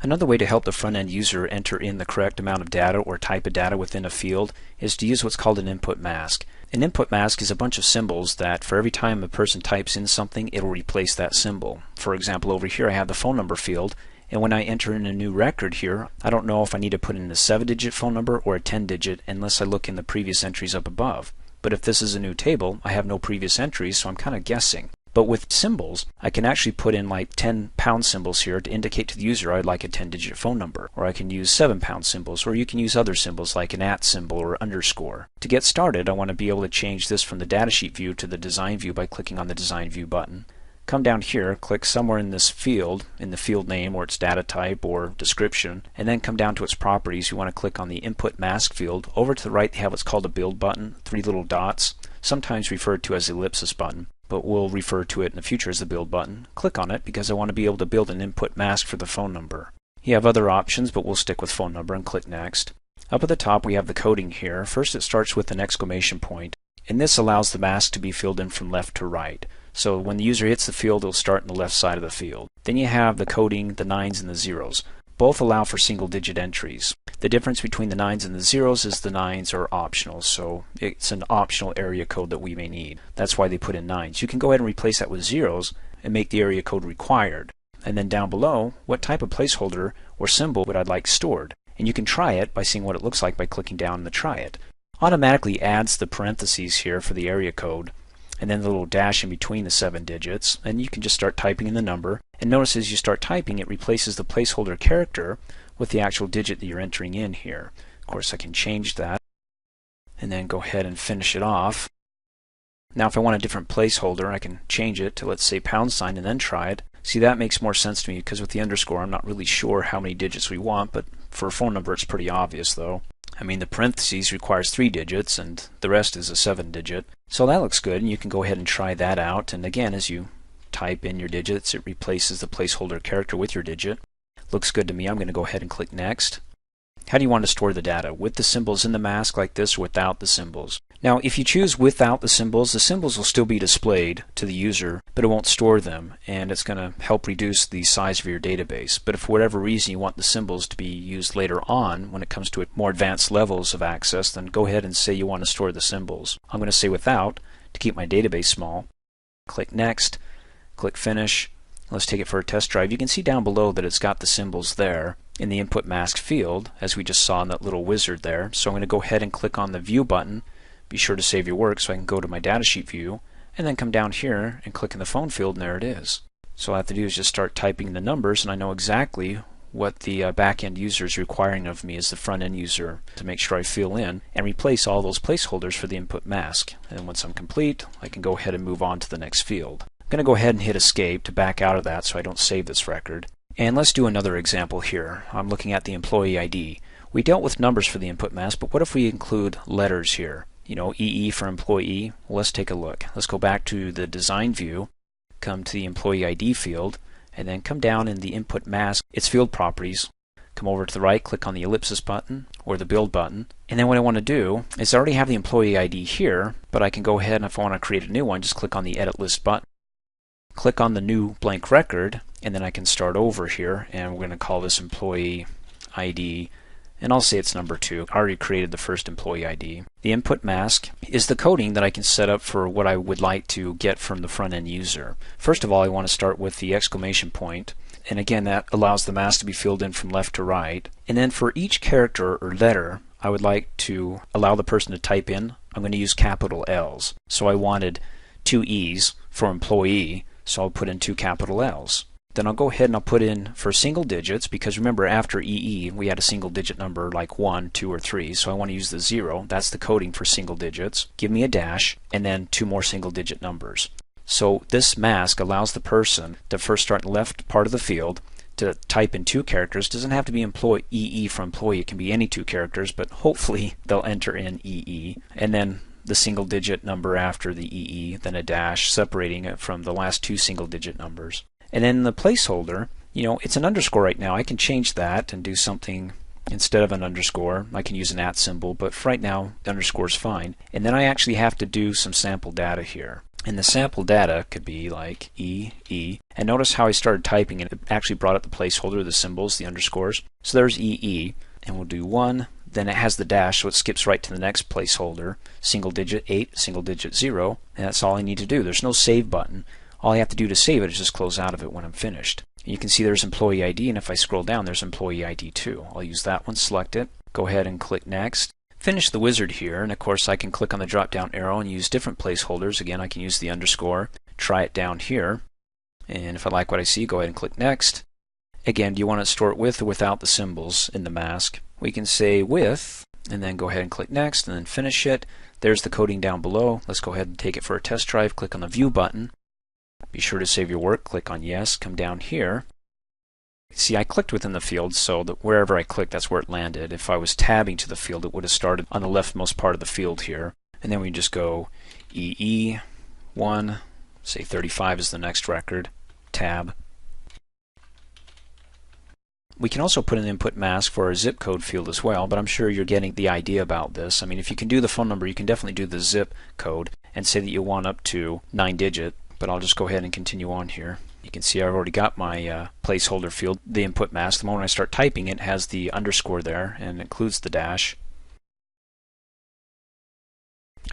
Another way to help the front-end user enter in the correct amount of data or type of data within a field is to use what's called an input mask. An input mask is a bunch of symbols that for every time a person types in something, it'll replace that symbol. For example, over here I have the phone number field, and when I enter in a new record here, I don't know if I need to put in a 7-digit phone number or a 10-digit unless I look in the previous entries up above. But if this is a new table, I have no previous entries, so I'm kind of guessing. But with symbols, I can actually put in like 10 pound symbols here to indicate to the user I'd like a 10-digit phone number. Or I can use 7 pound symbols, or you can use other symbols like an @ symbol or underscore. To get started, I want to be able to change this from the datasheet view to the design view by clicking on the design view button. Come down here, click somewhere in this field, in the field name or its data type or description, and then come down to its properties. You want to click on the input mask field. Over to the right they have what's called a build button, 3 little dots, sometimes referred to as the ellipsis button, but we'll refer to it in the future as the build button. Click on it because I want to be able to build an input mask for the phone number. You have other options, but we'll stick with phone number and click next. Up at the top we have the coding here. First it starts with an exclamation point, and this allows the mask to be filled in from left to right. So when the user hits the field, it'll start on the left side of the field. Then you have the coding, the 9s and the 0s. Both allow for single-digit entries. The difference between the 9s and the 0s is the 9s are optional, so it's an optional area code that we may need. That's why they put in 9s. You can go ahead and replace that with 0s and make the area code required. And then down below, what type of placeholder or symbol would I like stored? And you can try it by seeing what it looks like by clicking down in the Try It. Automatically adds the parentheses here for the area code, and then the little dash in between the 7 digits, and you can just start typing in the number. And notice as you start typing, it replaces the placeholder character with the actual digit that you're entering in here. Of course, I can change that and then go ahead and finish it off. Now if I want a different placeholder, I can change it to, let's say, # and then try it. See, that makes more sense to me because with the underscore I'm not really sure how many digits we want, but for a phone number it's pretty obvious though. I mean, the parentheses requires 3 digits and the rest is a 7-digit. So that looks good, and you can go ahead and try that out. And again, as you type in your digits, it replaces the placeholder character with your digit. Looks good to me. I'm going to go ahead and click next. How do you want to store the data? With the symbols in the mask like this, or without the symbols? Now if you choose without the symbols will still be displayed to the user, but it won't store them, and it's going to help reduce the size of your database. But if for whatever reason you want the symbols to be used later on when it comes to more advanced levels of access, then go ahead and say you want to store the symbols. I'm going to say without to keep my database small. Click next, click finish. Let's take it for a test drive. You can see down below that it's got the symbols there in the input mask field, as we just saw in that little wizard there. So I'm going to go ahead and click on the view button. Be sure to save your work so I can go to my datasheet view, and then come down here and click in the phone field, and there it is. So all I have to do is just start typing the numbers, and I know exactly what the back-end user is requiring of me as the front-end user to make sure I fill in and replace all those placeholders for the input mask. And once I'm complete, I can go ahead and move on to the next field. I'm going to go ahead and hit escape to back out of that so I don't save this record. And let's do another example here. I'm looking at the employee ID. We dealt with numbers for the input mask, but what if we include letters here? You know, EE for employee. Well, let's take a look. Let's go back to the design view, come to the employee ID field, and then come down in the input mask, its field properties. Come over to the right, click on the ellipsis button or the build button, and then what I want to do is I already have the employee ID here, but I can go ahead and if I want to create a new one, just click on the edit list button. Click on the new blank record, and then I can start over here, and we're going to call this employee ID, and I'll say it's number 2. I already created the first employee ID. The input mask is the coding that I can set up for what I would like to get from the front-end user. First of all, I want to start with the exclamation point, and again that allows the mask to be filled in from left to right. And then for each character or letter I would like to allow the person to type in, I'm going to use capital L's. So I wanted 2 E's for employee, so I'll put in 2 capital L's. Then I'll go ahead and I'll put in for single digits, because remember after EE we had a single digit number like 1, 2, or 3, so I want to use the 0. That's the coding for single digits. Give me a dash and then 2 more single digit numbers. So this mask allows the person to first start in the left part of the field to type in 2 characters. It doesn't have to be EE for employee, it can be any 2 characters, but hopefully they'll enter in EE, and then the single digit number after the EE, then a dash separating it from the last 2 single digit numbers. And then the placeholder, you know, it's an underscore right now. I can change that and do something instead of an underscore. I can use an @ symbol, but for right now the underscore is fine. And then I actually have to do some sample data here. And the sample data could be like EE. And notice how I started typing and it actually brought up the placeholder, the symbols, the underscores. So there's EE. And we'll do 1. Then it has the dash, so it skips right to the next placeholder. Single digit 8, single digit 0. And that's all I need to do. There's no save button. All I have to do to save it is just close out of it when I'm finished. And you can see there's employee ID, and if I scroll down, there's employee ID too. I'll use that one, select it, go ahead and click Next. Finish the wizard here, and of course I can click on the drop down arrow and use different placeholders. Again, I can use the underscore, try it down here, and if I like what I see, go ahead and click Next. Again, do you want to store it with or without the symbols in the mask? We can say with, and then go ahead and click Next, and then finish it. There's the coding down below. Let's go ahead and take it for a test drive. Click on the View button. Be sure to save your work. Click on Yes. Come down here. See, I clicked within the field, so that wherever I clicked, that's where it landed. If I was tabbing to the field, it would have started on the leftmost part of the field here. And then we just go EE1, say 35 is the next record, tab. We can also put an input mask for our zip code field as well, but I'm sure you're getting the idea about this. I mean, if you can do the phone number, you can definitely do the zip code and say that you want up to 9-digit, but I'll just go ahead and continue on here. You can see I've already got my placeholder field, the input mask. The moment I start typing, it has the underscore there and includes the dash.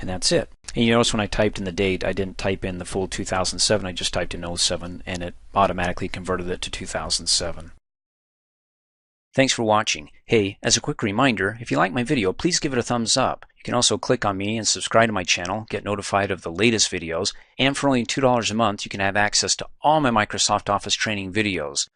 And that's it. And you notice when I typed in the date, I didn't type in the full 2007, I just typed in 07, and it automatically converted it to 2007. Thanks for watching. Hey, as a quick reminder, if you like my video, please give it a thumbs up. You can also click on me and subscribe to my channel, get notified of the latest videos, and for only $2 a month, you can have access to all my Microsoft Office training videos.